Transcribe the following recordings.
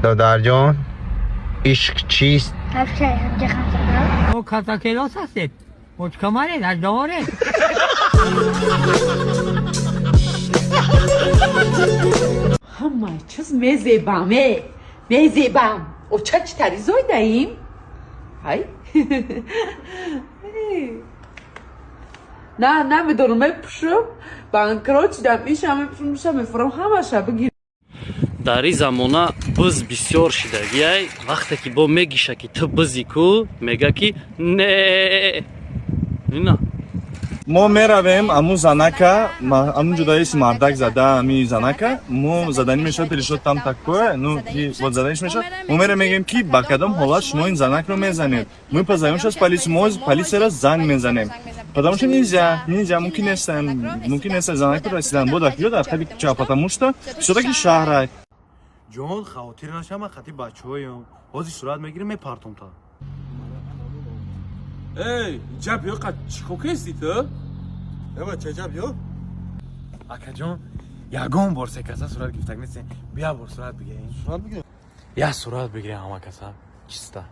دادر جان عشق چیست؟ او کتا کلاس هستید مچکمانید از دوارید همه چیز میزیبمه میزیبم او چه تریزوی دهیم؟ های نه نمیدونم میپشم بانکروچ دم ایشم میپشم میفرم همه شب بگیر در این زمانه بز بسیار شدگی وقتی که با میگیشه که تو بزی کو میگه که نه اینا ما میرویم امو زنکا امو جدایش مردک زده امی زنکا مو زدنی میشه پیشو تام تکوه نو کی بود زدنش میشه ما میگیم که با کدام حالت شما این زنک رو میزنید ما پزایمش از پلیس را زنگ میزنیم потому что нельзя ممکن است زنک رو رسیدن بود اخیرا در خیلی چه потому что все-таки شهر جان خاطر نشم خاطی بچه‌هایم بازی صورت میگیریم میپرتم تا ای جاب یا قد چیکو کسی تو؟ بابا چه جاب یا؟ اکا جان یگان بار سه کسا صورت گرفتک نیستین بیا بار صورت بگیریم صورت بگیریم یا صورت بگیریم همه کسا چیستا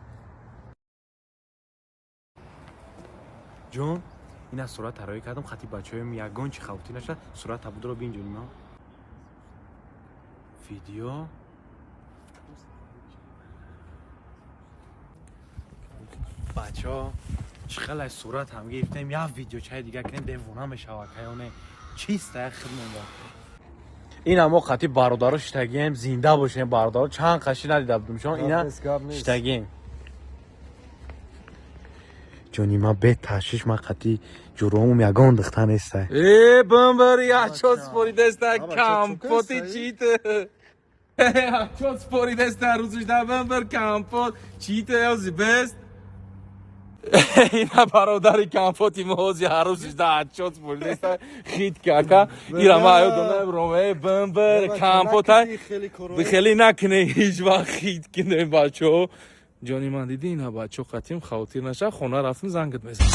جان این از صورت طراحی کردم خاطی بچه‌هایم یگان چی خاطی نشه صورت تبود رو بینجونیم ها ویدیو بچه ها چقدر صورت هم گرفتیم یا ویدیو چای دیگه کنیم دیوونه میشه واقعا چیست خدمت این اما خطی برادر شتگیم زنده باشیم برادر چند قشی ندیده بودم شما اینا شتگیم جونی ما به تشیش ما خطی جروم یگان دختن است ای بمبر یا چوس پوری دست کمپوتی چیت چوس پوری دست روزش دا بمبر کمپوت چیت از بست اینا برادر کمپوتی موزی هر روزش دا چوس پوری دست خیت کاکا اینا ما ایو دونه رومه بمبر کمپوت بخیلی نکنه هیچ وقت خیت کنه بچه جانی من دیدی اینا بچه قطیم خواتیر نشه خونه رفتیم زنگت میزن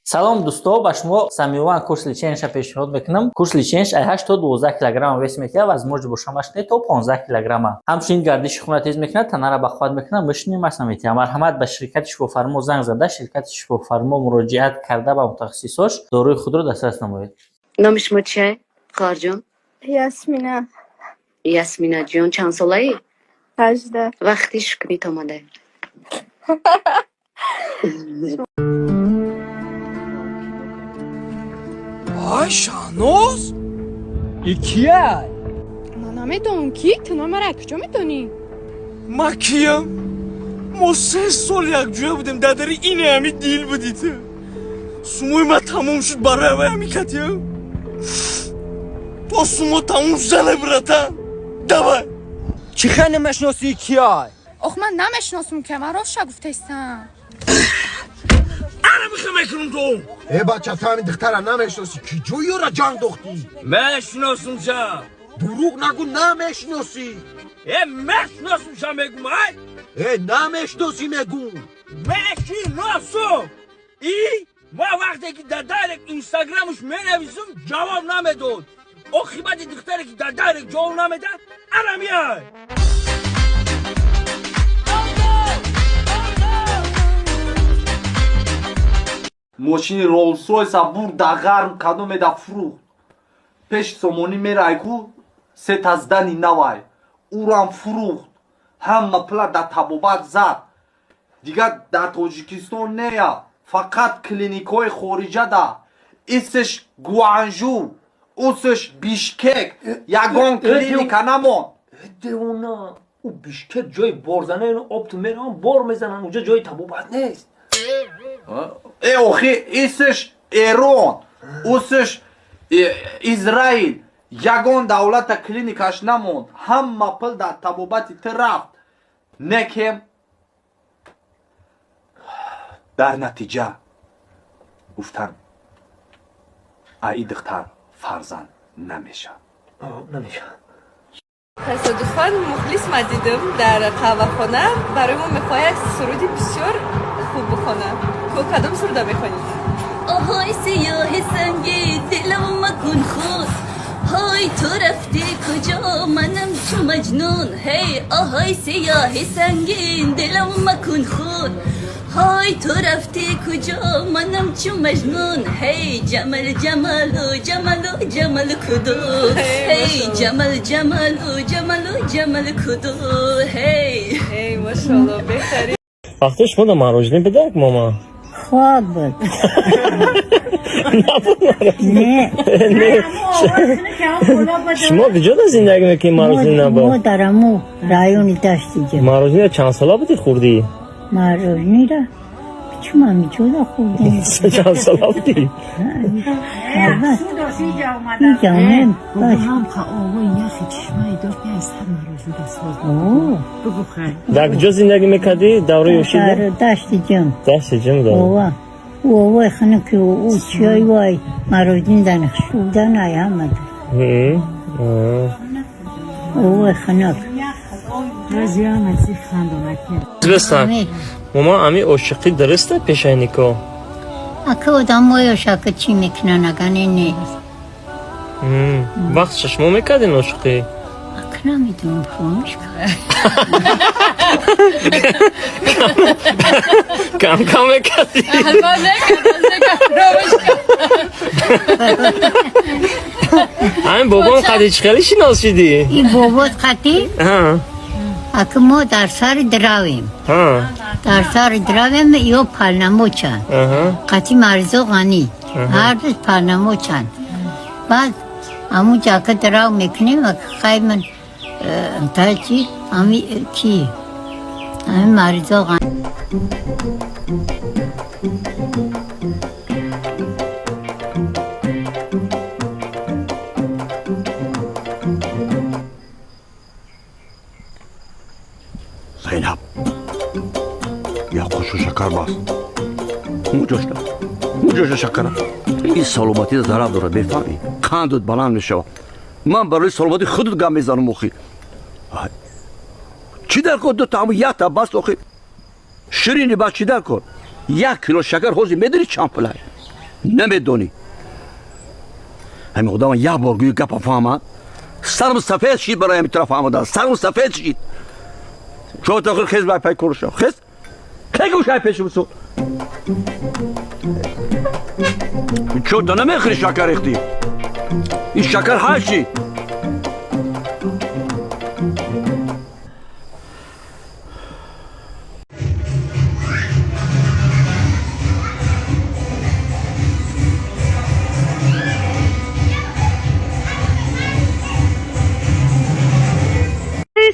سلام دوستو با شما سمیوان کورس لیچنش پیشنهاد میکنم. کورس لیچنش 8 تا 12 کیلوگرم وزن میکنه و از موج بشمش تا 15 کیلوگرم. همچنین گردش خون تیز میکنه، تنه را به خود میکنه. مشنی مسئولیتی مرحمت به شرکت شفافرما زنگ زده، شرکت شفافرما مراجعت کرده به متخصصاش داروی خود رو دسترس نمایید. نام شما چیه؟ خواهر جان؟ یاسمینا. یاسمینا جان چند ساله‌ای؟ 18. وقتیش کنید آمده. آی شانوز؟ ای کیه؟ من نمیدونم کی؟ تو نام را کجا میدونی؟ ما کیم؟ ما 3 سال یک جوه بودیم دادری این همی دیل بودی تو سموی ما تموم شد برای همی کتیم تو سمو تموم شده براتن دوای چی خیلی نمشناسی کیه؟ آخ من نمیشناسم که من راست گفته ایستم انا میخوام اکنم تو ای بچه تو همین دختره نمیشناسی کی جویی را جنگ دختی میشناسم شا دروغ نگو نمیشناسی میشناسم شا میگم ای نمیشناسی میگم میشناسم ای ما وقتی که در دایرک اینستاگرامش مینویسم جواب نمیداد او خیبت دختره که در دایرک جواب نمیداد انا میای ماشین رولز رویس برد در غرم کدوم در فروخت پیش سامانی میره ایکو ست از دنی نوای او رو هم فروخت همه پلا در تبابت زد دیگه در تاجیکستان نیا فقط کلینیک های خارجه ده ایسش گوانجو اوسش بیشکک یگان کلینیک نمون دیونا او بیشکک جای بارزنه اینو آب تو میره هم بار میزنن اونجا جای تبابت نیست ای اوخی ایسش ایران اوسش اسرائیل یگان دولت کلینیکش نموند همه پل در تبابتی رفت نکم در نتیجه گفتن ای دختر فرزند نمیشه تصادفاً مخلص ما دیدم در قهوه خانه برای ما میخواهد سرودی بسیار خوب بخونه تو کدام سروده میخوانید؟ آهای سیاه سنگی دل تو رفتی کجا منم چو مجنون هی آهای سیاه سنگین دلم مکن خون های تو رفتی کجا منم چو مجنون هی جمل جمل و جمل و جمل کدو هی جمل جمل و جمل و جمل کدو هی ماشاءالله بهتری وقتی شما در مروجنی بدرک ماما خواب بود نه شما کجا در زندگی میکنی مروجنی نبود؟ ما در امو رایون داشتی جم مروجنی چند ساله بودی خوردی؟ مروجنی را چون من میچودا خوردیم چند ساله بودی؟ میگم باش در کجا زندگی میکردی؟ دوره یوشید؟ در داشتی جم داشتی جم داره اوه خنه که او چیای وای مروجنی دنخ شودن ای همه اوه خنه درسته ماما امی عاشقی درسته پیشه نیکو اکه آدم وای عاشق چی میکنن اگه نه وقت شما میکردین عاشقی اکه نمیدونم فراموش کرد کم کم میکردی همین بابام قدیچ خیلی شناس شدی این بابات قدی؟ اکه ما در سر دراویم در سر دراویم یا پرنمو چند قطی مرزا غنی هر دوست پرنمو چند بعد همو جا که دراو میکنیم اکه خیلی من امتحال چی؟ همی کی؟ همی مرزا غنی زینب یا خوشو شکر باز موجوشتا شکرم این سلامتی ضرر داره بفهمی قندت بلند میشه من برای سلامتی خودت گم میزنم مخی چی در کن دو تا یک تا بس آخی شیرینی بس چی در کن 1 کیلو شکر حوزی میدونی چند پلای نمیدونی همین خدا من یک بار گوی گپ فهمد سرم سفید شید برای همین طرف آمدن سرم سفید شید شو تا خیز بای پای کورشا خیز کی گوشای پیش بسو چو تا نمیخری شکر اختی این شکر هاشی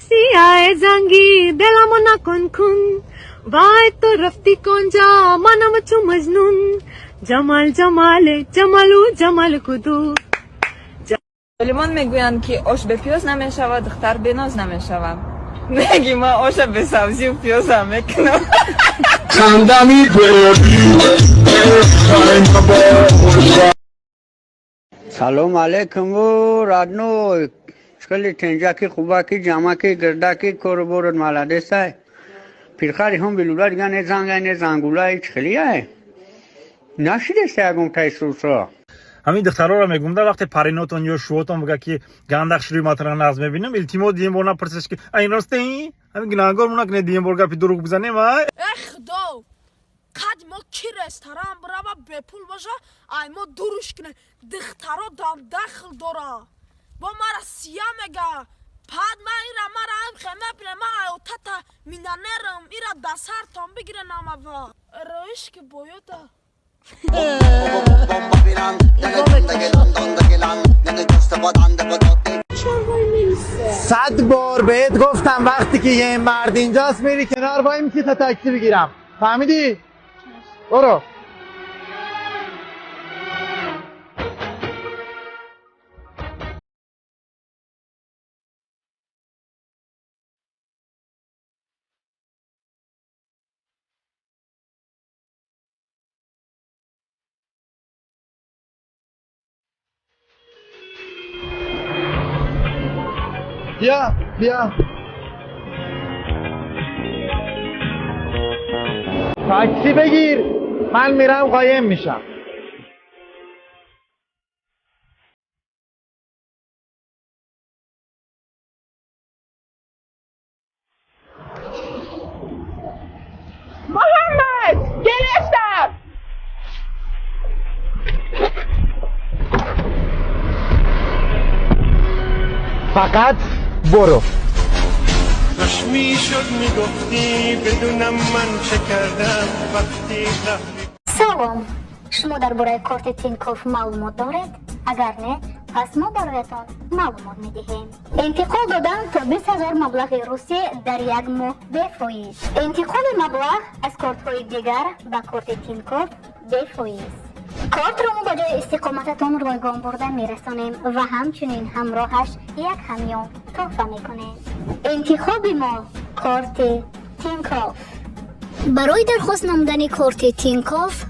سیاه زنگی دلمو نکن کن وای تو رفتی کنجا منم چو مجنون جمال جمال جمالو جمال کدو سلیمان میگویند که آش به پیاز نمیشود دختر به ناز نمیشود میگی ما آش به سبزی و پیاز هم میکنم سلام علیکم و رادنو خیلی تنجا کی خوبا کی جاما کی گردا کی کوربورد مالاده سای پیرخاری هم بلولا دیگه نه زنگای نه زنگولای خیلی ای نشیده سیاگم تایسوسا همین دخترها رو میگم در وقتی پریناتون یا شوتون بگه که گندق شروع مثلا ناز میبینم التیمو دیم بونا پرسش که این راسته این همین گناهگار مونا که دیم بورگا پی دروغ بزنه ما خدا قد ما کی رستوران برا بپول باشه ای ما دروش کنه دخترا دام داخل دورا با مرا سیا میگه پاد ما ایرا مرا هم خیمه پرما او تاتا مینانرم ایرا دسار تام بگیره نامه با روش که بویوتا 100 بار بهت گفتم وقتی که یه مرد اینجاست میری کنار وای میسی تا تاکسی بگیرم فهمیدی؟ برو بیا تاکسی بگیر من میرم قایم میشم فقط برو. کاش میشد میگفتی بدونم من چه کردم وقتی رفتی. سلام، شما درباره کارت تینکوف معلومات دارید؟ اگر نه پس ما برایتان معلومات میدهیم. انتقال دادن تا 20,000 مبلغ روسی در یک ماه به فایز. انتقال مبلغ از کارت های دیگر به کارت تینکوف به فایز. کارت را ما به جای استقامتتان رایگان برده میرسانیم و همچنین همراهش یک همیون تحفه میکنیم. انتخاب ما کارت تینکوف. برای درخواست نمودن کارت تینکوف